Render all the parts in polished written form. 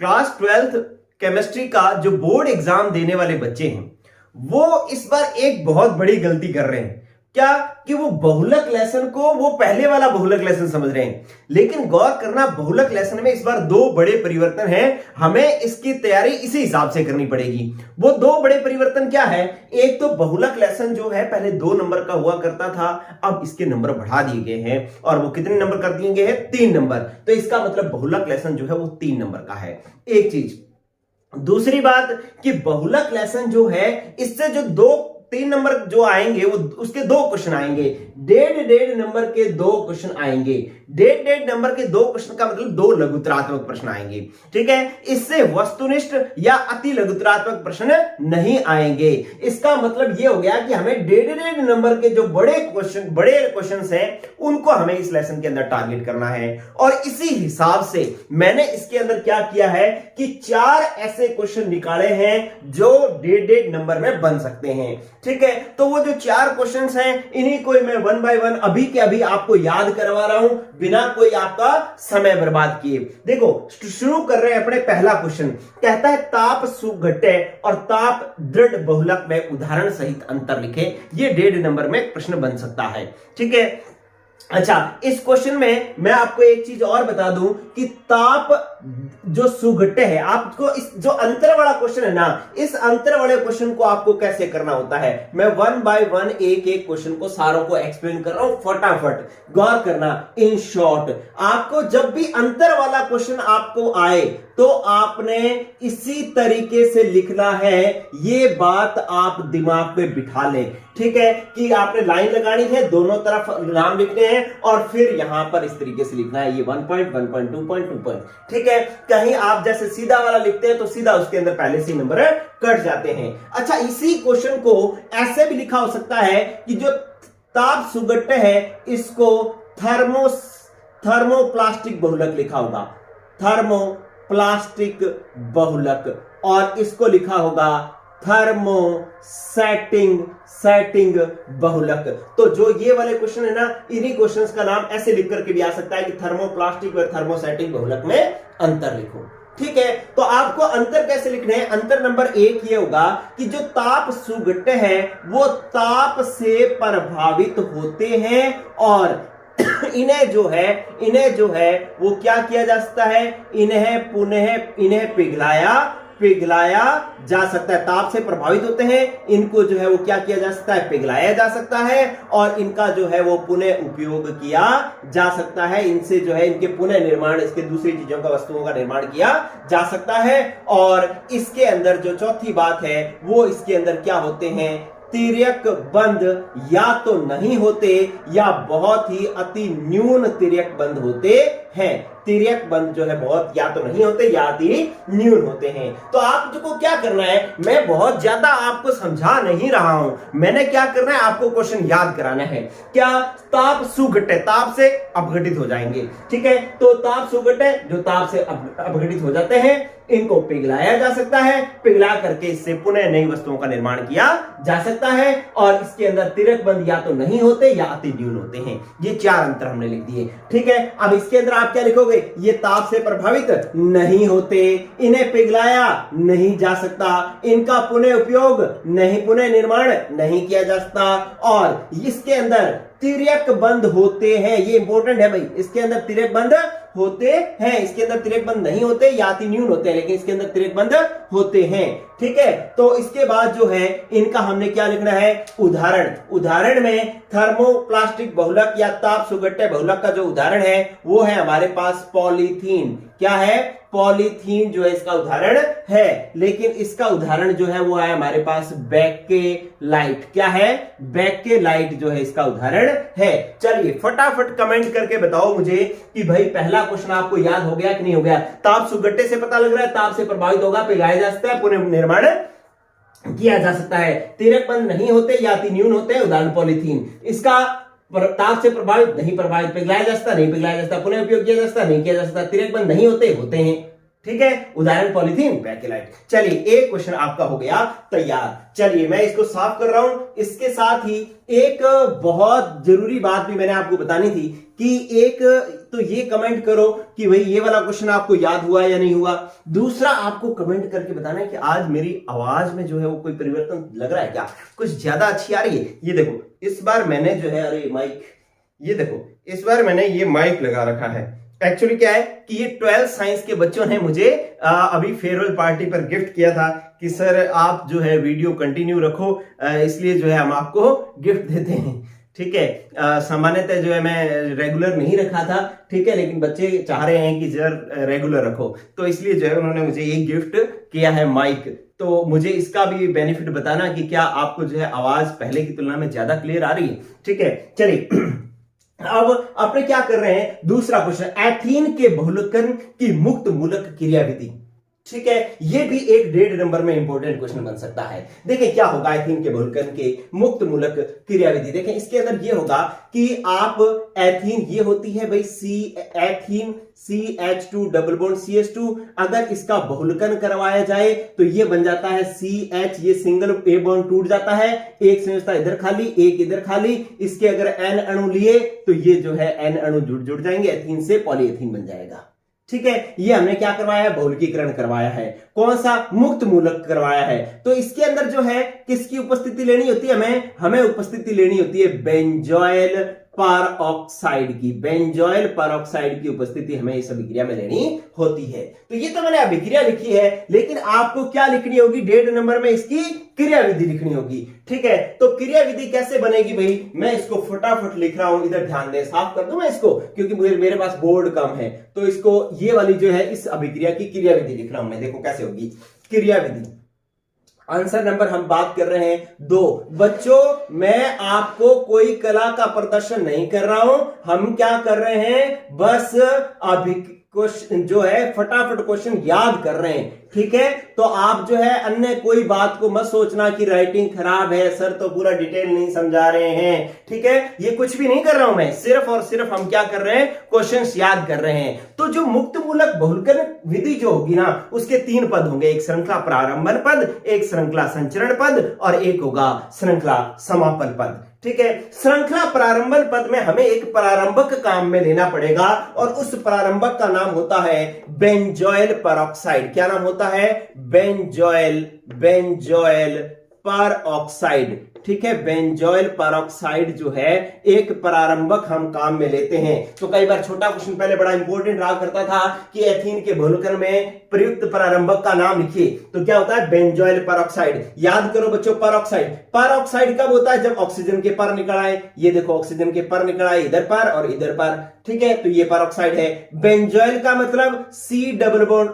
Class 12th chemistry का जो board exam देने वाले बच्चे हैं वो इस बार एक बहुत बड़ी गलती कर रहे हैं। क्या कि वो बहुलक लेसन को वो पहले वाला बहुलक लेसन समझ रहे हैं, लेकिन गौर करना बहुलक लेसन में इस बार दो बड़े परिवर्तन हैं। हमें इसकी तैयारी इसी हिसाब से करनी पड़ेगी। वो दो बड़े परिवर्तन क्या है? एक तो बहुलक लेसन जो है पहले 2 नंबर का हुआ करता था, अब इसके नंबर बढ़ा दिए गए हैं और वो कितने नंबर कर दिए गए हैं? 3 नंबर। तो इसका मतलब बहुलक लेसन जो है वो 3 नंबर का है। एक चीज। दूसरी बात कि बहुलक लेसन जो है इससे जो 3 नंबर जो आएंगे वो उसके 2 क्वेश्चन आएंगे। 1.5 नंबर के 2 क्वेश्चन आएंगे। 1.5 नंबर के 2 क्वेश्चन का मतलब 2 लघुत्तरात्मक प्रश्न आएंगे। ठीक है, इससे वस्तुनिष्ठ या अति लघुत्तरात्मक प्रश्न नहीं आएंगे। इसका मतलब यह हो गया कि हमें 1.5 नंबर के जो बड़े क्वेश्चन हैं उनको हमें इस लेसन के अंदर टारगेट करना है। और इसी हिसाब से मैंने इसके अंदर क्या किया है कि 4 ऐसे क्वेश्चन निकाले हैं जो 1.5 नंबर में बन सकते हैं। ठीक है, तो वो जो 4 क्वेश्चंस हैं इन्हीं को मैं 1 बाय 1 अभी के अभी आपको याद करवा रहा हूं बिना कोई आपका समय बर्बाद किए। देखो शुरू कर रहे हैं अपने पहला क्वेश्चन। कहता है ताप सुघट्य और ताप दृढ़ बहुलक में उदाहरण सहित अंतर लिखे। ये 1.5 नंबर में प्रश्न बन सकता है। ठीक है, अच्छा इस क्वेश्चन में मैं आपको एक चीज और बता दूं कि ताप जो सुघट्य है, आपको इस जो अंतर वाला क्वेश्चन है ना, इस अंतर वाले क्वेश्चन को आपको कैसे करना होता है मैं 1 बाय 1 एक क्वेश्चन को सारों को एक्सप्लेन कर रहा हूं। फटाफट गौर करना। इन शॉर्ट आपको जब भी अंतर वाला क्वेश्चन आपको आए तो आपने इसी तरीके से लिखना है। ये बात आप दिमाग में बिठा लें। ठीक है, कि आपने लाइन लगानी है, दोनों तरफ नाम लिखने हैं और फिर यहां पर इस तरीके से लिखना है। ये 1 पॉइंट 1 पॉइंट 2 पॉइंट 2 पॉइंट। ठीक है, कहीं आप जैसे सीधा वाला लिखते हैं तो सीधा उसके अंदर पहले से नंबर कट जाते हैं। अच्छा, इसी क्वेश्चन को ऐसे भी लिखा हो सकता है कि जो ताप सुघट्य है इसको थर्मोप्लास्टिक बहुलक लिखा होगा। थर्मोप्लास्टिक बहुलक। और इसको लिखा होगा थर्मोसेटिंग बहुलक। तो जो ये वाले क्वेश्चन है ना, इन्हीं क्वेश्चंस का नाम ऐसे लिख करके भी आ सकता है कि थर्मोप्लास्टिक और थर्मोसेटिंग बहुलक में अंतर लिखो। ठीक है, तो आपको अंतर कैसे लिखने हैं? अंतर नंबर 1 ये होगा कि जो ताप सुघट्य है वो ताप से प्रभावित होते हैं और इन्हें जो है वो क्या किया जा सकता है? इन्हें पिघलाया जा सकता है। ताप से प्रभावित होते हैं, इनको जो है वो क्या किया जा सकता है? पिघलाया जा सकता है और इनका जो है वो पुनः उपयोग किया जा सकता है। इनसे जो है इनके पुनः निर्माण, इसके दूसरी चीजों का, वस्तुओं का निर्माण किया जा सकता है। और इसके अंदर जो चौथी बात है वो इसके अंदर क्या होते हैं? तिर्यक बंद या तो नहीं होते या बहुत ही अति न्यून तिर्यक बंद होते हैं। तिर्यक बंद जो है बहुत या तो नहीं होते या अति न्यून होते हैं। तो आपको क्या करना है, मैं बहुत ज्यादा आपको समझा नहीं रहा हूं, मैंने क्या करना है आपको क्वेश्चन याद कराना है। क्या? ताप सुघट्य, ताप से अपघटित हो जाएंगे। ठीक है, तो ताप सुघट्य जो ताप से अपघटित हो जाते हैं इनको पिघलाया जा सकता है। पिघला करके इससे पुनः नई वस्तुओं का निर्माण किया जा सकता है और इसके अंदर तिर्यक बंद या तो नहीं होते या अति न्यून होते हैं। ये 4 अंतर हमने लिख दिए। ठीक है, अब इसके अंदर आप क्या लिखोगे? ये ताप से प्रभावित नहीं होते, इन्हें पिघलाया नहीं जा सकता, इनका पुनः उपयोग नहीं, पुनः निर्माण नहीं किया जा सकता और इसके अंदर तिर्यक बंद होते हैं। ये इंपॉर्टेंट है भाई, इसके अंदर तिर्यक बंद होते हैं। इसके अंदर तिर्यक बंद नहीं होते या अति न्यून होते हैं, लेकिन इसके अंदर तिर्यक बंद होते हैं। ठीक है, तो इसके बाद जो है इनका हमने क्या लिखना है? उदाहरण में थर्मोप्लास्टिक बहुलक या ताप सुघट्य बहुलक का जो उदाहरण है वो है हमारे पास पॉलीथीन। क्या है? पॉलीथीन जो है इसका उदाहरण है। लेकिन इसका उदाहरण जो है वो है हमारे पास बेकेलाइट। क्या है? बेकेलाइट जो है इसका उदाहरण है। चलिए फटाफट कमेंट करके बताओ मुझे कि भाई पहला क्वेश्चन आपको याद हो गया कि नहीं हो गया? ताप सुघट्य से पता लग रहा है ताप से प्रभावित होगा, पिघलाया जा सकता है, पुनः निर्माण किया जा सकता है, तिर्यक बंद नहीं होते या अति न्यून होते हैं, उदाहरण पॉलीथीन। इसका ताप से प्रभावित नहीं प्रभावित, पिघलाया जा सकता नहीं पिघलाया जा सकता, पुनः उपयोग किया जा सकता नहीं किया जा सकता, तिर्यक बंद नहीं होते हैं। ठीक है, उदाहरण पॉलीथीन, बेकेलाइट। चलिए एक क्वेश्चन आपका हो गया तैयार। चलिए मैं इसको साफ कर रहा हूं। इसके साथ ही एक बहुत जरूरी बात भी मैंने आपको बतानी थी कि एक तो ये कमेंट करो कि भाई ये वाला क्वेश्चन आपको याद हुआ या नहीं हुआ। दूसरा, आपको कमेंट करके बताना है कि आज मेरी आवाज में जो है वो कोई परिवर्तन लग रहा है क्या, कुछ ज्यादा अच्छी आ रही है। ये देखो इस बार मैंने जो है, अरे माइक, ये देखो इस बार मैंने ये माइक लगा रखा है। एक्चुअली क्या है कि ये 12th साइंस के बच्चों ने मुझे अभी फेयरवेल पार्टी पर गिफ्ट किया था कि सर आप जो है वीडियो कंटिन्यू रखो, इसलिए जो है हम आपको गिफ्ट देते हैं। ठीक है, सामान्यतः जो है मैं रेगुलर नहीं रखा था, ठीक है, लेकिन बच्चे चाह रहे हैं कि जर रेगुलर रखो, तो इसलिए जो है उन्होंने मुझे ये गिफ्ट किया है माइक। तो मुझे इसका भी बेनिफिट बताना कि क्या आपको जो है आवाज पहले की तुलना में ज्यादा क्लियर आ रही है। ठीक है, चलिए अब अपने क्या कर रहे हैं, दूसरा क्वेश्चन, एथीन के बहुलकन की मुक्त मूलक क्रियाविधि। ठीक है, ये भी एक 1.5 नंबर में इंपॉर्टेंट क्वेश्चन बन सकता है। देखिए क्या होगा एथीन के बहुलकन के मुक्त मूलक क्रियाविधि। देखें इसके अंदर ये होगा कि आप एथीन, ये होती है भाई ethene CH2 double bond CH2, अगर इसका बहुलकन करवाया जाए तो ये बन जाता है CH, ये सिंगल ए बॉन्ड टूट जाता है, एक संयोजकता इधर खाली एक इधर खाली, इसके अगर N अणु लिए तो ये जो है N अणु जुड़ जाएंगे, एथीन से पॉलीएथीन बन जाएगा। ठीक है, ये हमने क्या करवाया है, बहुलकीकरण करवाया है। कौन सा, मुक्त मूलक करवाया है। तो इसके अंदर जो है किसकी उपस्थिति लेनी होती है, हमें उपस्थिति लेनी होती है बेंजोइल परऑक्साइड की। बेंजोइल परऑक्साइड की उपस्थिति हमें इस अभिक्रिया में लेनी होती है। तो ये तो मैंने अभिक्रिया लिखी है, लेकिन आपको क्या लिखनी होगी, 1.5 नंबर में इसकी क्रियाविधि लिखनी होगी। ठीक है, तो क्रियाविधि कैसे बनेगी भाई, मैं इसको फटाफट लिख रहा हूं, इधर ध्यान दें, साफ कर दूं मैं इसको, क्योंकि मेरे पास बोर्ड कम है, तो इसको ये वाली जो है इस अभिक्रिया की क्रियाविधि लिख रहा हूं मैं। देखो कैसे होगी क्रियाविधि। आंसर नंबर हम बात कर रहे हैं 2। बच्चों मैं आपको कोई कला का प्रदर्शन नहीं कर रहा हूं, हम क्या कर रहे हैं, बस क्वेश्चन जो है फटाफट क्वेश्चन याद कर रहे हैं। ठीक है, तो आप जो है अन्य कोई बात को मत सोचना कि राइटिंग खराब है, सर तो पूरा डिटेल नहीं समझा रहे हैं। ठीक है, ये कुछ भी नहीं कर रहा हूं मैं, सिर्फ और सिर्फ हम क्या कर रहे हैं, क्वेश्चंस याद कर रहे हैं। तो जो मुक्त मूलक बहुलकन विधि जो होगी ना, उसके 3 पद होंगे, एक श्रृंखला प्रारंभन पद, एक श्रृंखला संचरण पद और एक होगा श्रृंखला समापन पद। ठीक है, श्रृंखला प्रारंभन पद में हमें एक प्रारंभक काम में लेना पड़ेगा और उस प्रारंभक का नाम होता है बेंजोइल परऑक्साइड। क्या नाम होता है, बेंजोइल परऑक्साइड। ठीक है, बेंजोइल परऑक्साइड जो है एक प्रारंभक हम काम में लेते हैं। तो कई बार छोटा क्वेश्चन पहले बड़ा इंपॉर्टेंट रहा करता था कि एथीन के बहुलकन में प्रयुक्त प्रारंभक का नाम लिखिए, तो क्या होता है, बेंजोइल परऑक्साइड। याद करो बच्चों, परऑक्साइड कब होता है, जब ऑक्सीजन के पर निकल आए। ये देखो ऑक्सीजन के पर निकल आए, इधर पर और इधर पर। ठीक है, तो ये परऑक्साइड है। बेंजोइल का मतलब C डबल बॉन्ड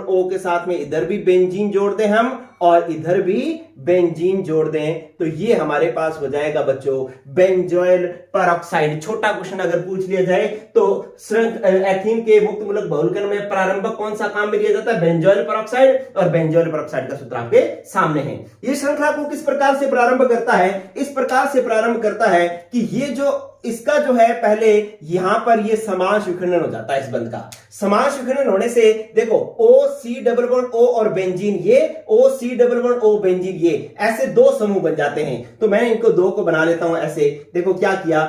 O के साथ में इधर भी बेंजीन जोड़ दें हम और इधर भी बेंजीन जोड़ दें, तो ये हमारे पास हो जाएगा बच्चों बेंजोइल परऑक्साइड। छोटा क्वेश्चन अगर पूछ लिया जाए तो एथीन के मुक्त मूलक बहुलकन में प्रारंभक कौन सा काम में लिया जाता है, बेंजोइल परऑक्साइड, और बेंजोइल परऑक्साइड का सूत्र आपके सामने है। ये श्रृंखला को किस प्रकार से प्रारंभ करता है, इस प्रकार से प्रारंभ करता है कि ये जो इसका जो है पहले यहां पर ये समांश विखंडन हो जाता है। इस बंध का समांश विखंडन होने से देखो OC डबल बॉन्ड O और बेंजीन, ये OC double bond O benzene, ये ऐसे 2 समूह बन जाते हैं। तो मैं इनको 2 को बना लेता हूं ऐसे। देखो क्या किया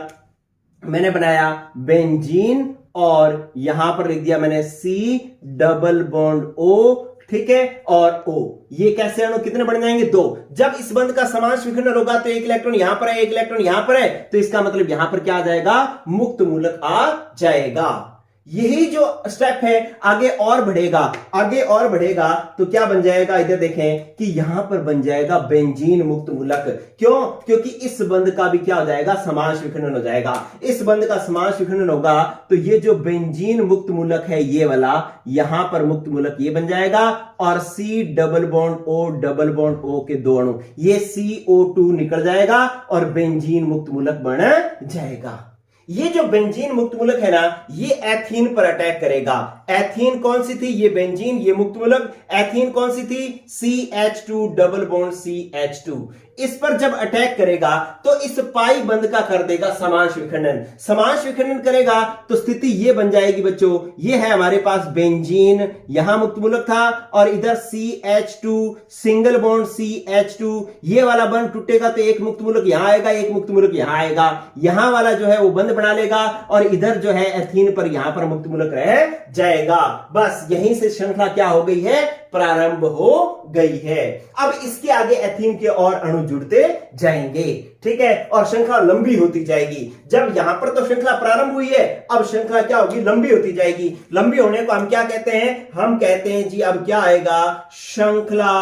मैंने, बनाया बेंजीन और यहां पर लिख दिया मैंने C डबल बॉन्ड O। ठीक है, और O, ये कैसे अणु कितने बन जाएंगे, 2। जब इस बंध का समांश विखंडन होगा तो एक इलेक्ट्रॉन यहां पर है, एक इलेक्ट्रॉन यहां पर है, तो इसका मतलब यहां पर क्या आ जाएगा, मुक्त मूलक आ जाएगा। यही जो स्टेप है आगे और बढ़ेगा तो क्या बन जाएगा, इधर देखें कि यहां पर बन जाएगा बेंजीन मुक्त मूलक। क्यों, क्योंकि इस बंध का भी क्या हो जाएगा, समांश विखंडन हो जाएगा। इस बंध का समांश विखंडन होगा तो ये जो बेंजीन मुक्त मूलक है ये वाला, यहां पर मुक्त मूलक ये बन जाएगा और C डबल बॉन्ड O के 2 अणु, ये CO2 निकल जाएगा और बेंजीन मुक्त मूलक बन जाएगा। ये जो बेंजीन मुक्त मूलक है ना, ये एथीन पर अटैक करेगा। एथीन कौन सी थी, ये बेंजीन, ये मुक्त मूलक। एथीन कौन सी थी, CH2 डबल बॉन्ड CH2। इस पर जब अटैक करेगा तो इस पाई बंद का कर देगा समांश विखंडन। समांश विखंडन करेगा तो स्थिति ये बन जाएगी बच्चों, ये है हमारे पास बेंजीन, यहां मुक्त मूलक था और इधर CH2 सिंगल बॉन्ड CH2, ये वाला बंध टूटेगा तो एक मुक्त मूलक यहां आएगा, एक मुक्त मूलक यहां आएगा, यहां वाला जो है वो बंध बना लेगा और इधर जो है एथीन पर यहां पर मुक्त मूलक रह जाएगा। बस यहीं से श्रृंखला क्या हो गई है, प्रारंभ हो गई है। अब इसके आगे एथीन के और अणु जुड़ते जाएंगे, ठीक है, और श्रृंखला लंबी होती जाएगी। जब यहां पर तो श्रृंखला प्रारंभ हुई है, अब श्रृंखला क्या होगी, लंबी होती जाएगी। लंबी होने को हम क्या कहते हैं, हम कहते हैं जी अब क्या आएगा, श्रृंखला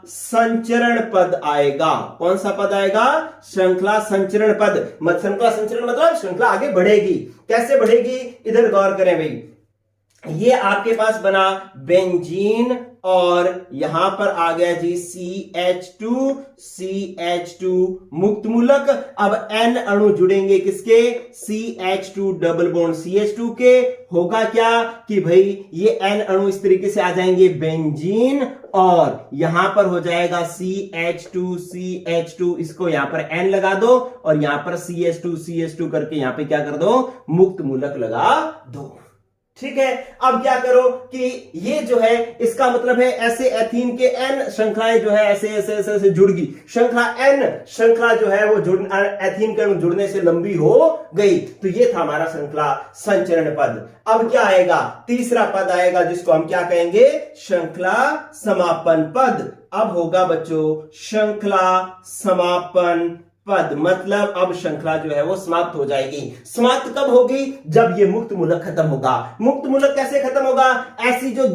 संचरण पद आएगा। कौन सा पद आएगा, श्रृंखला संचरण पद। श्रृंखला संचरण मतलब श्रृंखला आगे बढ़ेगी। कैसे बढ़ेगी, इधर गौर करें भाई, ये आपके पास बना बेंजीन और यहां पर आ गया जी CH2 मुक्त मूलक। अब N अणु जुड़ेंगे किसके, CH2 डबल बॉन्ड CH2 के। होगा क्या कि भाई ये N अणु इस तरीके से आ जाएंगे बेंजीन और यहां पर हो जाएगा CH2 इसको यहां पर N लगा दो और यहां पर CH2 करके यहां पे क्या कर दो, मुक्त मूलक लगा दो। ठीक है, अब क्या करो कि ये जो है इसका मतलब है ऐसे एथीन के N श्रृंखलाएं जो है ऐसे ऐसे ऐसे ऐसे जुड़गी। श्रृंखला N श्रृंखला जो है वो एथीन के अणु जुड़ने से लंबी हो गई। तो ये था हमारा श्रृंखला संचरण पद। अब क्या आएगा, तीसरा पद आएगा जिसको हम क्या कहेंगे, श्रृंखला समापन पद। अब होगा बच्चों श्रृंखला समापन पद, मतलब अब श्रृंखला जो है वो समाप्त हो जाएगी। समाप्त कब होगी, जब ये मुक्त मूलक खत्म होगा। मुक्त मूलक कैसे खत्म होगा, ऐसी जो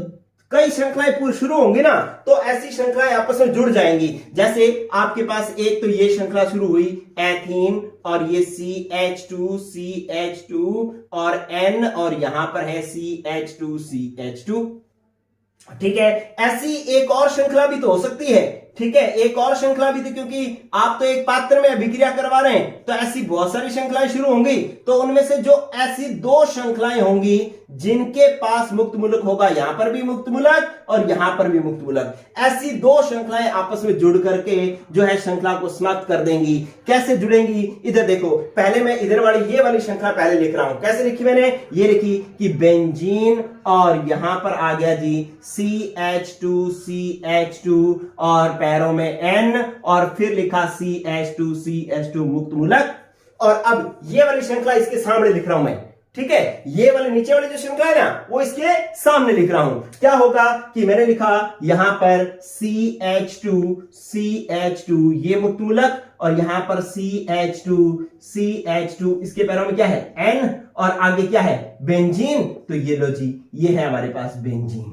कई श्रृंखलाएं पूरी शुरू होंगी ना, तो ऐसी श्रृंखलाएं आपस में जुड़ जाएंगी। जैसे आपके पास एक तो ये श्रृंखला शुरू हुई एथीन और ये CH2 और N और यहां पर है CH2। ठीक है, ऐसी एक और श्रृंखला भी तो हो सकती है। ठीक है, एक और श्रृंखला भी थी, क्योंकि आप तो एक पात्र में अभिक्रिया करवा रहे हैं, तो ऐसी बहुत सारी श्रृंखलाएं शुरू होंगी। तो उनमें से जो ऐसी दो श्रृंखलाएं होंगी जिनके पास मुक्त मूलक होगा, यहां पर भी मुक्त मूलक और यहां पर भी मुक्त मूलक, ऐसी दो श्रृंखलाएं आपस में जुड़ करके जो है श्रृंखला को समाप्त कर देंगी। कैसे जुड़ेंगी, इधर देखो, पहले मैं इधर वाली ये वाली श्रृंखला पहले लिख रहा हूं। कैसे लिखी मैंने, ये लिखी कि बेंजीन और यहां पर आ गया जी CH2 और पैरों में N और फिर लिखा CH2 मुक्त मूलक। और अब ये वाली श्रृंखला इसके सामने लिख रहा हूं मैं। ठीक है, ये वाले नीचे वाली जो श्रृंखला है ना, वो इसके सामने लिख रहा हूं। क्या होगा कि मैंने लिखा यहां पर CH2 ये मुक्त मूलक और यहां पर CH2 इसके पैरों में क्या है, N और आगे क्या है, बेंजीन। तो ये लो जी, ये है हमारे पास बेंजीन।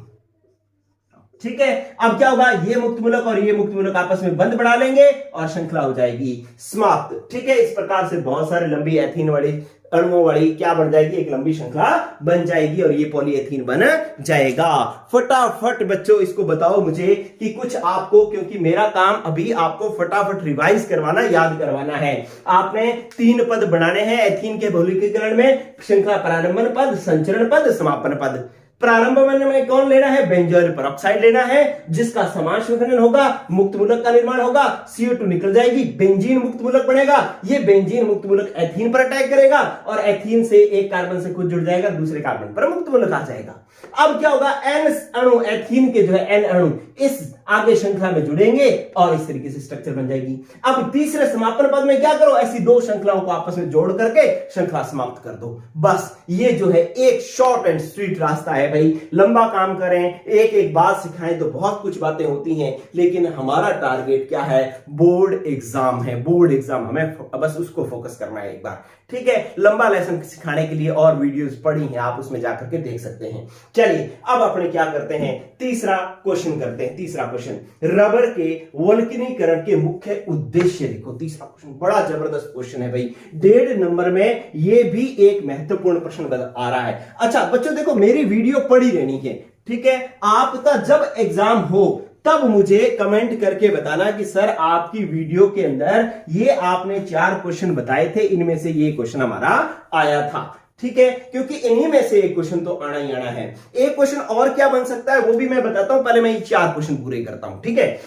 ठीक है, अब क्या होगा, ये मुक्त मूलक और ये मुक्त मूलक आपस में बंध बढ़ा लेंगे और श्रृंखला हो जाएगी समाप्त। ठीक है, इस प्रकार से बहुत सारे लंबी एथीन वाली अणुओं वाली क्या बन जाएगी, एक लंबी श्रृंखला बन जाएगी और ये पॉलीएथीन बन जाएगा। फटाफट बच्चों इसको बताओ मुझे कि कुछ आपको, क्योंकि मेरा काम अभी आपको फटाफट रिवाइज करवाना, याद करवाना है। आपने 3 पद बनाने हैं एथीन के बहुलकीकरण में, श्रृंखला प्रारंभन पद, संचरण पद, समापन पद। प्रारंभ में कौन लेना है, बेंजोइल पेरोक्साइड लेना है, जिसका समांश विखंडन होगा, मुक्त मूलक का निर्माण होगा, CO2 निकल जाएगी, बेंजीन मुक्त मूलक बनेगा। ये बेंजीन मुक्त मूलक एथीन पर अटैक करेगा और एथीन से एक कार्बन से कुछ जुड़ जाएगा, दूसरे कार्बन पर मुक्त मूलक आ जाएगा। अब क्या होगा, N अणु एथीन के जो है N अणु इस आगे श्रृंखला में जुड़ेंगे और इस तरीके से स्ट्रक्चर बन जाएगी। अब तीसरे समापन पद में क्या करो, ऐसी दो श्रृंखलाओं को आपस में जोड़ करके श्रृंखला समाप्त कर दो। बस ये जो है एक शॉर्ट एंड स्वीट रास्ता है भाई। लंबा काम करें, एक एक बात सिखाएं तो बहुत कुछ बातें होती हैं, लेकिन हमारा टारगेट क्या है, बोर्ड एग्जाम है। बोर्ड एग्जाम, हमें बस उसको फोकस करना है एक बार। ठीक है, लंबा लेसन सिखाने के लिए और वीडियोस पड़ी हैं, आप उसमें जाकर के देख सकते हैं। चलिए अब अपने क्या करते हैं, तीसरा क्वेश्चन करते हैं। तीसरा क्वेश्चन, रबर के वल्कनीकरण के मुख्य उद्देश्य लिखो। तीसरा क्वेश्चन बड़ा जबरदस्त क्वेश्चन है भाई, 1.5 नंबर में ये भी एक महत्वपूर्ण प्रश्न आ रहा है। अच्छा बच्चों देखो, मेरी वीडियो पढ़ी रहनी है। ठीक है, आपका जब एग्जाम हो तब मुझे कमेंट करके बताना कि सर आपकी वीडियो के अंदर ये आपने 4 क्वेश्चन बताए थे, इनमें से ये क्वेश्चन हमारा आया था। ठीक है, क्योंकि इन्हीं में से एक क्वेश्चन तो आना ही आना है। एक क्वेश्चन और क्या बन सकता है वो भी मैं बताता हूं, पहले मैं ये 4 क्वेश्चन पूरे करता हूं। ठीक है,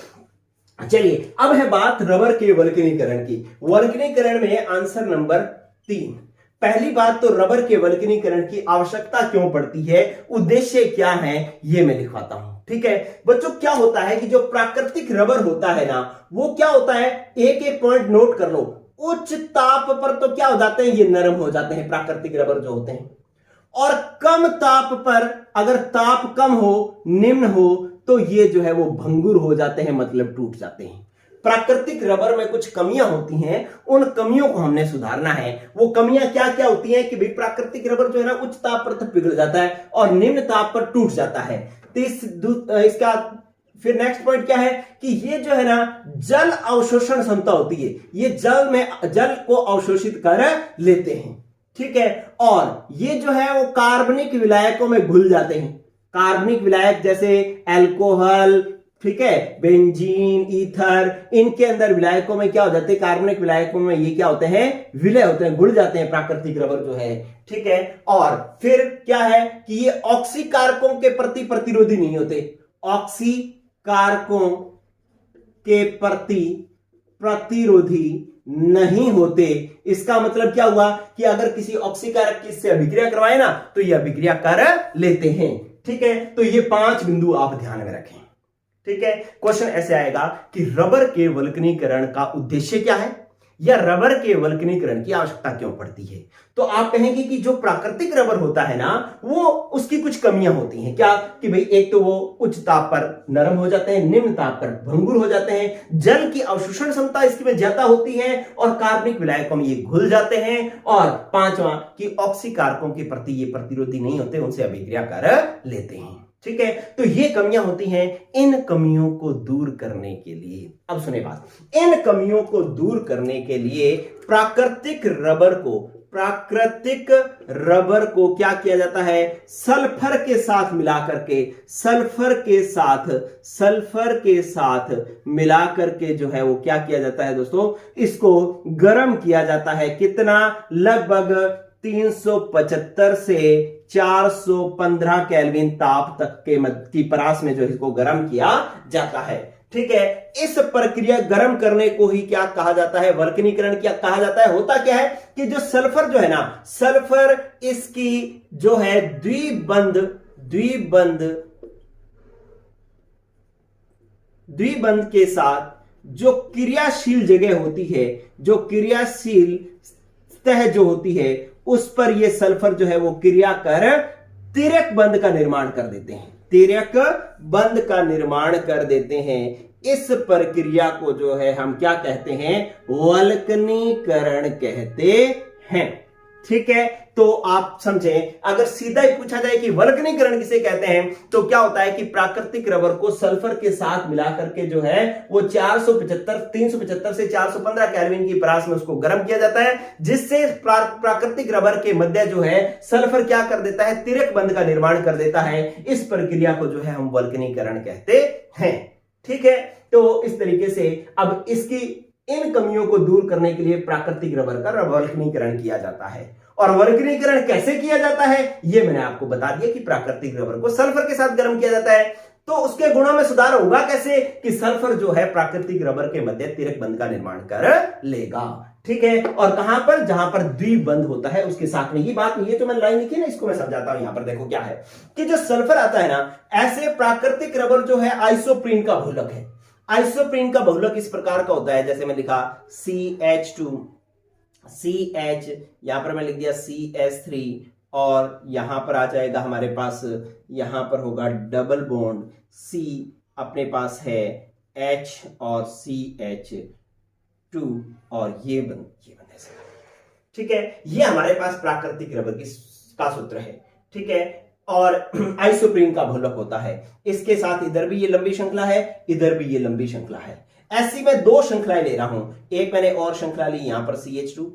चलिए अब है बात रबर के वल्कनीकरण की। वल्कनीकरण में आंसर नंबर 3। पहली बात तो रबर के वल्कनीकरण की आवश्यकता क्यों पड़ती है, उद्देश्य क्या है, ये मैं लिखवाता हूं। ठीक है बच्चों, क्या होता है कि जो प्राकृतिक रबर होता है ना, वो क्या होता है, एक एक पॉइंट नोट कर लो। उच्च ताप पर तो क्या हो जाते हैं, ये नरम हो जाते हैं प्राकृतिक रबर जो होते हैं, और कम ताप पर, अगर ताप कम हो, निम्न हो, तो ये जो है वो भंगुर हो जाते हैं, मतलब टूट जाते हैं। प्राकृतिक रबर में कुछ कमियां होती हैं, उन कमियों को हमने सुधारना है। वो कमियां क्या क्या होती हैं कि भाई प्राकृतिक रबर जो है ना उच्च ताप पर तो पिघल जाता है और निम्न ताप पर टूट जाता है। तो इसका फिर नेक्स्ट पॉइंट क्या है कि ये जो है ना जल अवशोषण क्षमता होती है, ये जल को अवशोषित कर लेते हैं। ठीक है, और ये जो है वो कार्बनिक विलायकों में घुल जाते हैं। कार्बनिक विलायक जैसे अल्कोहल, ठीक है, बेंजीन, ईथर, इनके अंदर विलायकों में क्या हो जाते हैं, कार्बनिक विलायकों में ये क्या होते हैं, विलय होते हैं, घुल जाते हैं प्राकृतिक रबर जो है। ठीक है, और फिर क्या है कि ये ऑक्सीकारकों के प्रति प्रतिरोधी नहीं होते, ऑक्सीकारकों के प्रति प्रतिरोधी नहीं होते। इसका मतलब क्या हुआ कि अगर किसी ऑक्सीकारक की इससे अभिक्रिया करवाए ना तो ये अभिक्रिया कर लेते हैं। ठीक है, तो ये 5 बिंदु आप ध्यान में रखें। ठीक है, क्वेश्चन ऐसे आएगा कि रबर के वल्कनीकरण का उद्देश्य क्या है, या रबर के वल्कनीकरण की आवश्यकता क्यों पड़ती है। तो आप कहेंगे कि जो प्राकृतिक रबर होता है ना, वो उसकी कुछ कमियां होती हैं। क्या कि भाई एक तो वो उच्च ताप पर नरम हो जाते हैं, निम्न ताप पर भंगुर हो जाते हैं, जल की अवशोषण क्षमता इसकी में ज्यादा होती है, और कार्बनिक विलायकों में ये घुल जाते हैं, और 5वां कि ऑक्सीकारकों के प्रति ये प्रतिरोधी नहीं होते, उनसे अभिक्रिया कर लेते हैं। ठीक है, तो ये कमियां होती हैं। इन कमियों को दूर करने के लिए, अब सुने बात, इन कमियों को दूर करने के लिए प्राकृतिक रबर को क्या किया जाता है, सल्फर के साथ मिलाकर के, सल्फर के साथ मिलाकर के जो है वो क्या किया जाता है दोस्तों, इसको गर्म किया जाता है। कितना, लगभग 375 से 415 केल्विन ताप तक की परास में जो इसको गर्म किया जाता है। ठीक है, इस प्रक्रिया गर्म करने को ही क्या कहा जाता है, वल्कनीकरण क्या कहा जाता है। होता क्या है कि जो सल्फर जो है ना, सल्फर इसकी जो है द्विबंध के साथ जो क्रियाशील जगह होती है, जो क्रियाशील सतह जो होती है, उस पर ये सल्फर जो है वो क्रिया कर तिर्यक बंध का निर्माण कर देते हैं, तिर्यक बंध का निर्माण कर देते हैं। इस प्रक्रिया को जो है हम क्या कहते हैं, वल्कनीकरण कहते हैं। ठीक है, तो आप समझें, अगर सीधा ही पूछा जाए कि वल्कनीकरण किसे कहते हैं, तो क्या होता है कि प्राकृतिक रबर को सल्फर के साथ मिलाकर के जो है वो 375 से 415 केल्विन की परास में उसको गर्म किया जाता है, जिससे प्राकृतिक रबर के मध्य जो है सल्फर क्या कर देता है, तिर्यक बंध का निर्माण कर देता है। इस प्रक्रिया को जो है हम वल्कनीकरण कहते हैं। ठीक है, तो इस तरीके से अब इसकी इन कमियों को दूर करने के लिए प्राकृतिक रबर का वल्कनीकरण किया जाता है। और वल्कनीकरण कैसे किया जाता है ये मैंने आपको बता दिया कि प्राकृतिक रबर को सल्फर के साथ गर्म किया जाता है। तो उसके गुणों में सुधार होगा कैसे कि सल्फर जो है प्राकृतिक रबर के मध्य तिर्यक बंध का निर्माण कर लेगा। ठीक है, और कहां पर, जहां पर द्विबंध होता है उसके साथ में। ये बात नहीं है जो मैंने लाइन लिखी ना, इसको मैं समझाता हूं। यहां पर देखो क्या है कि जो सल्फर आता है ना, ऐसे प्राकृतिक रबर जो है आइसोप्रीन का बहुलक है। आइसोप्रीन का बहुलक इस प्रकार का होता है, जैसे मैं लिखा CH2, CH, यहां पर मैं लिख दिया CH3, और यहां पर आ जाएगा हमारे पास, यहां पर होगा डबल बॉन्ड C, अपने पास है H और CH2, और ये बन ऐसे। ठीक है, ये हमारे पास प्राकृतिक रबर का सूत्र है। ठीक है, और आइसोप्रीन का बहुलक होता है। इसके साथ इधर भी ये लंबी श्रृंखला है, इधर भी ये लंबी श्रृंखला है। ऐसी मैं 2 श्रृंखलाएं ले रहा हूं, एक मैंने और श्रृंखला ली यहां पर CH2,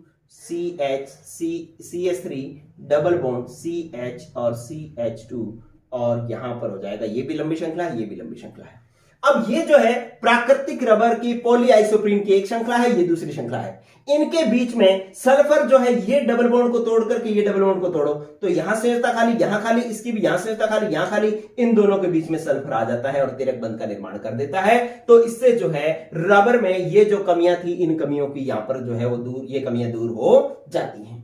CH3 double bond CH और CH2, और यहां पर हो जाएगा ये भी लंबी श्रृंखला है, ये भी लंबी श्रृंखला है। अब ये जो है प्राकृतिक रबर की पॉलीआइसोप्रीन की एक श्रृंखला है, ये दूसरी श्रृंखला है। इनके बीच में सल्फर जो है ये डबल बॉन्ड को तोड़ करके ये डबल बॉन्ड को तोड़ो तो यहां संयोजकता खाली, यहां खाली, इसकी भी यहां संयोजकता खाली, यहां खाली, इन दोनों के बीच में सल्फर आ जाता है और तिरक बंध का निर्माण कर देता है। तो इससे जो है रबर में ये जो कमियां थी इन कमियों की यहां पर जो है वो दूर, ये कमियां दूर हो जाती हैं।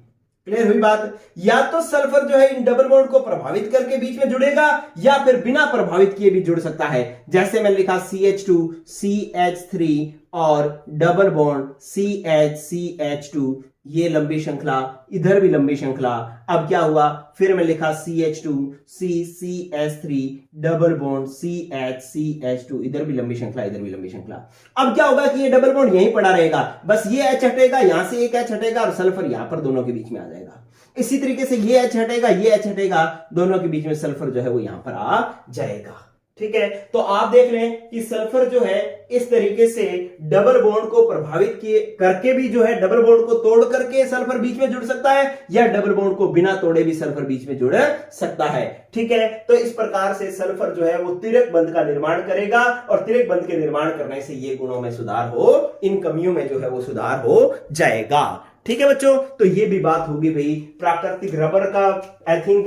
क्लियर हुई बात? या तो सल्फर जो है इन डबल बॉन्ड को प्रभावित करके बीच में जुड़ेगा या फिर बिना प्रभावित किए भी जुड़ सकता है। जैसे मैंने लिखा CH2 CH3 और डबल बॉन्ड CH CH2, ये लंबी श्रृंखला, इधर भी लंबी श्रृंखला। अब क्या हुआ, फिर मैं लिखा CH2 CH3 double bond CH CH2, इधर भी लंबी श्रृंखला, इधर भी लंबी श्रृंखला। अब क्या होगा कि ये डबल बॉन्ड यहीं पड़ा रहेगा, बस ये H हटेगा, यहां से एक H हटेगा और सल्फर यहां पर दोनों के बीच में आ जाएगा। इसी तरीके से ये H हटेगा, ये H हटेगा, दोनों के बीच में सल्फर जो है वो यहां पर आ जाएगा। ठीक है, तो आप देख लें कि सल्फर जो है इस तरीके से डबल बॉन्ड को प्रभावित किए करके भी जो है डबल बॉन्ड को तोड़ करके सल्फर बीच में जुड़ सकता है या डबल बॉन्ड को बिना तोड़े भी सल्फर बीच में जुड़ सकता है। ठीक है, तो इस प्रकार से सल्फर जो है वो तिरक बंध का निर्माण करेगा और तिरक बंध के निर्माण करने से ये गुणों में सुधार हो, इन कमियों में जो है वो सुधार हो जाएगा। ठीक है बच्चों, तो ये भी बात होगी भाई प्राकृतिक रबर का, आई थिंक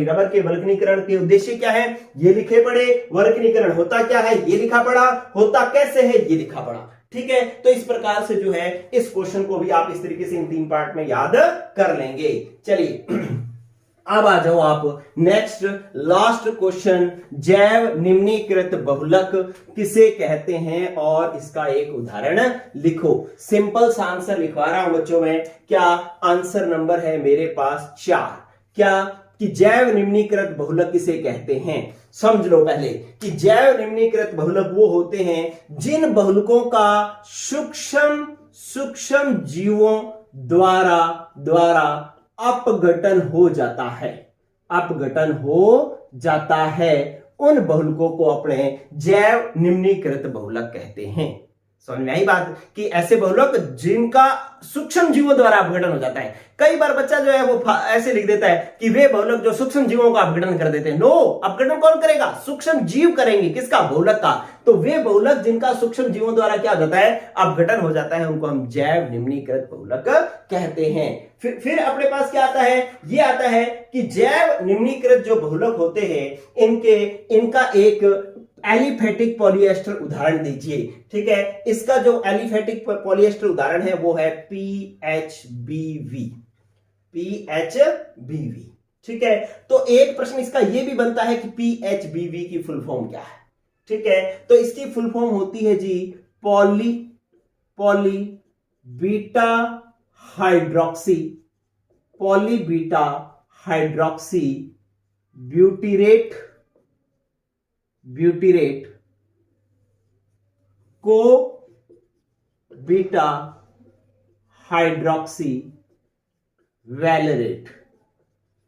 रबर के वल्कनीकरण के उद्देश्य क्या है ये लिखे पड़े, वल्कनीकरण होता क्या है ये लिखा पड़ा, होता कैसे है ये लिखा पड़ा। ठीक है, तो इस प्रकार से जो है इस क्वेश्चन को भी आप इस तरीके से इन 3 पार्ट में याद कर लेंगे। चलिए अब आ जाओ आप नेक्स्ट लास्ट क्वेश्चन, जैव निम्नीकृत बहुलक किसे कहते हैं और इसका एक उदाहरण लिखो। सिंपल सा आंसर लिखवा रहा हूं बच्चों में। क्या आंसर नंबर है मेरे पास 4। क्या कि जैव निम्नीकृत बहुलक किसे कहते हैं। समझ लो पहले कि जैव निम्नीकृत बहुलक वो होते हैं जिन बहुलकों का सूक्ष्म जीवों द्वारा अपघटन हो जाता है, अपघटन हो जाता है, उन बहुलकों को अपने जैव निम्नीकृत बहुलक कहते हैं। समझ में आई बात कि ऐसे बहुलक जिनका सूक्ष्म जीवों द्वारा अपघटन हो जाता है। कई बार बच्चा जो है वो ऐसे लिख देता है कि वे बहुलक जो सूक्ष्म जीवों का अपघटन कर देते हैं। नो, अपघटन कौन करेगा? सूक्ष्म जीव करेंगे। किसका? बहुलक का। तो वे बहुलक जिनका सूक्ष्म जीवों द्वारा क्या होता है? अपघटन हो जाता है, उनको हम जैव निम्नीकृत बहुलक कहते हैं। फिर अपने पास क्या आता है? ये आता है कि जैव निम्नीकृत जो बहुलक होते हैं इनका एक एलिफेटिक पॉलीएस्टर उदाहरण दीजिए। ठीक है, इसका जो एलिफेटिक पॉलीएस्टर उदाहरण है वो है PHBV। ठीक है, तो एक प्रश्न इसका ये भी बनता है कि PHBV की फुल फॉर्म क्या है। ठीक है, तो इसकी फुल फॉर्म होती है जी पॉली बीटा हाइड्रोक्सी ब्यूटीरेट को बीटा हाइड्रोक्सी वैलेरेट।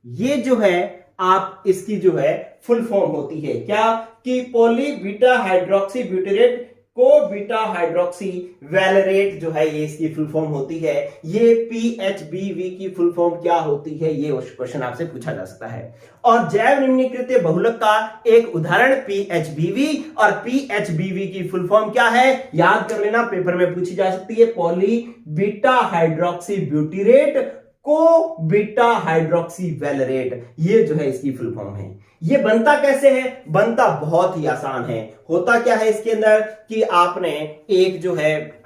ये जो है आप इसकी जो है फुल फॉर्म होती है क्या कि पॉली बीटा हाइड्रोक्सी ब्यूटीरेट को बीटा हाइड्रोक्सी वैलेरेट जो है ये इसकी फुल फॉर्म होती है। ये PHBV की फुल फॉर्म क्या होती है ये क्वेश्चन आपसे पूछा जा सकता है। और जैव निम्नीकृत बहुलक का एक उदाहरण PHBV, और PHBV की फुल फॉर्म क्या है याद कर लेना, पेपर में पूछी जा सकती है। पॉली बीटा हाइड्रोक्सी ब्यूटीरेट को बीटा हाइड्रोक्सी वैलेरेट, ये जो है इसकी फुल फॉर्म है। ये बनता कैसे है? बनता बहुत ही आसान है। होता क्या है इसके अंदर कि आपने एक जो है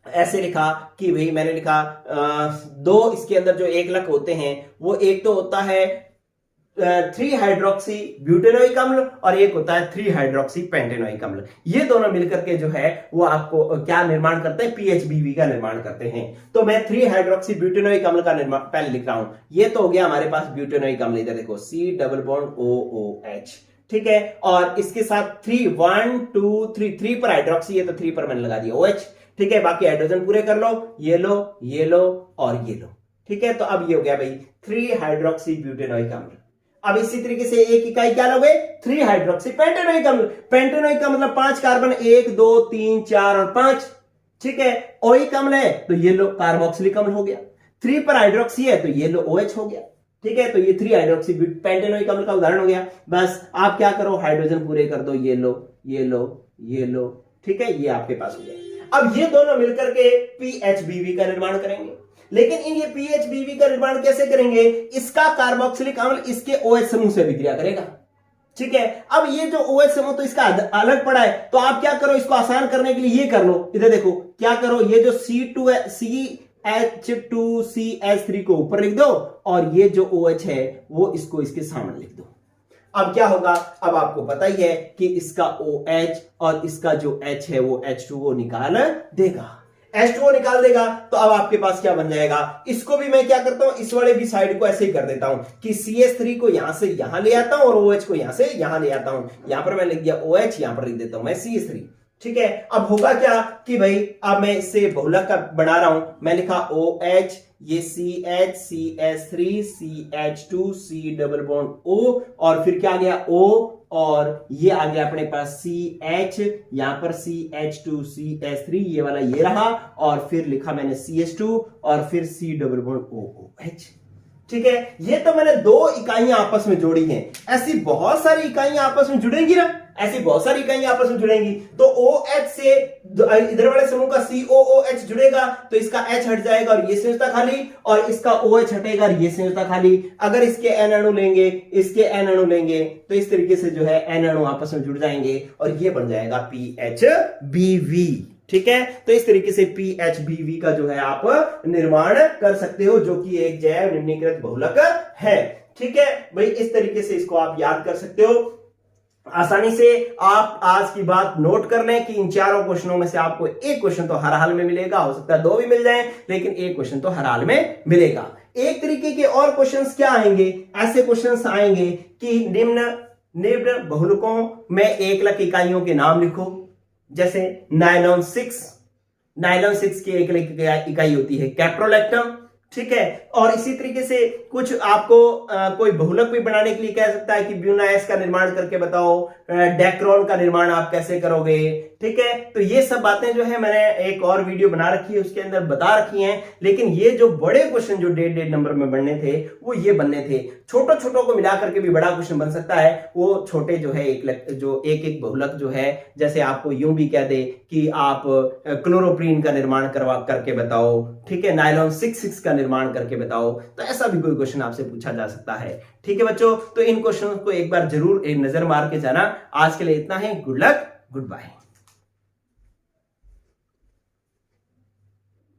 ऐसे लिखा कि भाई मैंने लिखा 2 इसके अंदर जो एकलक होते हैं वो एक तो होता है 3 हाइड्रोक्सी ब्यूटेनोइक अम्ल और एक होता है 3 हाइड्रोक्सी पेंटेनोइक अम्ल। ये दोनों मिलकर के जो है वो आपको क्या निर्माण करते हैं? PHBV का निर्माण करते हैं। तो मैं 3 हाइड्रोक्सी ब्यूटेनोइक अम्ल का निर्माण पहले लिख रहा हूं। ये तो हो गया हमारे पास ब्यूटेनोइक अम्ल, इधर देखो C डबल बॉन्ड OOH। ठीक है, और इसके साथ 1 2 3 पर हाइड्रोक्सी है तो 3 पर मैंने लगा दिया OH। ठीक है, बाकी हाइड्रोजन पूरे कर लो, ये लो और ये लो। ठीक है, तो अब ये हो गया भाई 3 हाइड्रोक्सी ब्यूटेनोइक अम्ल। अब इसी तरीके से एक इकाई क्या लोगे? 3 हाइड्रोक्सी पेंटेनोइक अम्ल। पेंटेनोइक का मतलब 5 कार्बन, 1 2 3 4 और 5। ठीक है, ओइक अम्ल है तो ये लो कार्बोक्सिलिक अम्ल हो गया। 3 पर हाइड्रोक्सी है तो ये लो OH हो गया। ठीक है, तो ये 3 हाइड्रोक्सी पेंटेनोइक अम्ल का उदाहरण हो गया। बस आप क्या करो, हाइड्रोजन पूरे कर दो, ये लो ये लो, ठीक है, ये आपके पास हो गया। अब ये दोनों मिलकर के PHBV का निर्माण करेंगे, लेकिन इन ये PHBV का निर्माण कैसे करेंगे? इसका कार्बोक्सिलिक अम्ल इसके OH समूह से विक्रिया करेगा, ठीक है। अब ये जो OH समूह तो इसका अलग पड़ा है, तो आप क्या करो, इसको आसान करने के लिए ये कर लो, इधर देखो क्या करो, ये जो CH2CH3 को ऊपर लिख दो और ये जो OH है वो इसको इसके सामने लिख दो। अब क्या होगा, अब आपको पता ही है कि इसका OH और इसका जो H है वो H2O निकाल देगा, H2O निकाल देगा। तो अब आपके पास क्या बन जाएगा, इसको भी मैं क्या करता हूं, इस वाले भी साइड को ऐसे ही कर देता हूं कि CH3 को यहां से यहां ले आता हूं और OH को यहां से यहां ले आता हूं। यहां पर मैं लिख दिया OH, यहां पर लिख देता हूं मैं CH3, ठीक है। अब होगा क्या कि भाई अब मैं इससे बहुलक का बना रहा हूं, मैं लिखा OH, ये CH, CH3, CH2, C double bond O और फिर क्या आ गया O और ये आ गया अपने पास CH, यहां पर CH2, CH3 ये वाला ये रहा और फिर लिखा मैंने CH2 और फिर C डबल बॉन्ड OOH, ठीक है। ये तो मैंने दो इकाइयां आपस में जोड़ी हैं, ऐसी बहुत सारी इकाइयां आपस में जुड़ेंगी ना, ऐसी बहुत सारी इकाइयां आपस में जुड़ेंगी। तो OH से इधर वाले समूह का COOH जुड़ेगा तो इसका H हट जाएगा और ये संयोजकता खाली, और इसका OH हटेगा और ये संयोजकता खाली। अगर इसके N अणु लेंगे, इसके N अणु लेंगे तो इस तरीके से जो है N अणु आपस में जुड़ जाएंगे और ये बन जाएगा PHBV, ठीक है। तो इस तरीके से PHBV का जो है आप निर्माण कर सकते हो, जो कि एक जैव निम्नीकृत बहुलक है, ठीक है भाई। इस तरीके से इसको आप याद कर सकते हो आसानी से। आप आज की बात नोट कर लें कि इन चारों क्वेश्चनों में से आपको एक क्वेश्चन तो हर हाल में मिलेगा, हो सकता है दो भी मिल जाए, लेकिन एक क्वेश्चन तो हर हाल में मिलेगा। एक तरीके के और क्वेश्चंस क्या आएंगे, ऐसे क्वेश्चंस आएंगे कि निम्न बहुलकों में 1 लाख इकाइयों के नाम लिखो, जैसे नायलॉन 6 की एक इकाई होती है कैप्रोलैक्टम, ठीक है। और इसी तरीके से कुछ आपको कोई बहुलक भी बनाने के लिए कह सकता है कि ब्यूनाइस का निर्माण करके बताओ, डेक्रोन का निर्माण आप कैसे करोगे, ठीक है। तो ये सब बातें जो है मैंने एक और वीडियो बना रखी है, उसके अंदर बता रखी हैं। लेकिन ये जो बड़े क्वेश्चन जो 1.5 नंबर में बनने थे वो ये बनने थे। छोटो छोटों को मिला करके भी बड़ा क्वेश्चन बन सकता है, वो छोटे जो है एक बहुलक जो है, जैसे आपको यूं भी कह दे कि आप क्लोरोप्रीन का निर्माण करके बताओ, ठीक है, नायलॉन 6 का निर्माण करके बताओ, तो ऐसा भी कोई क्वेश्चन आपसे पूछा जा सकता है, ठीक है बच्चों। तो इन क्वेश्चन को एक बार जरूर एक नजर मार के जाना। आज के लिए इतना ही, गुड लक, गुड बाय।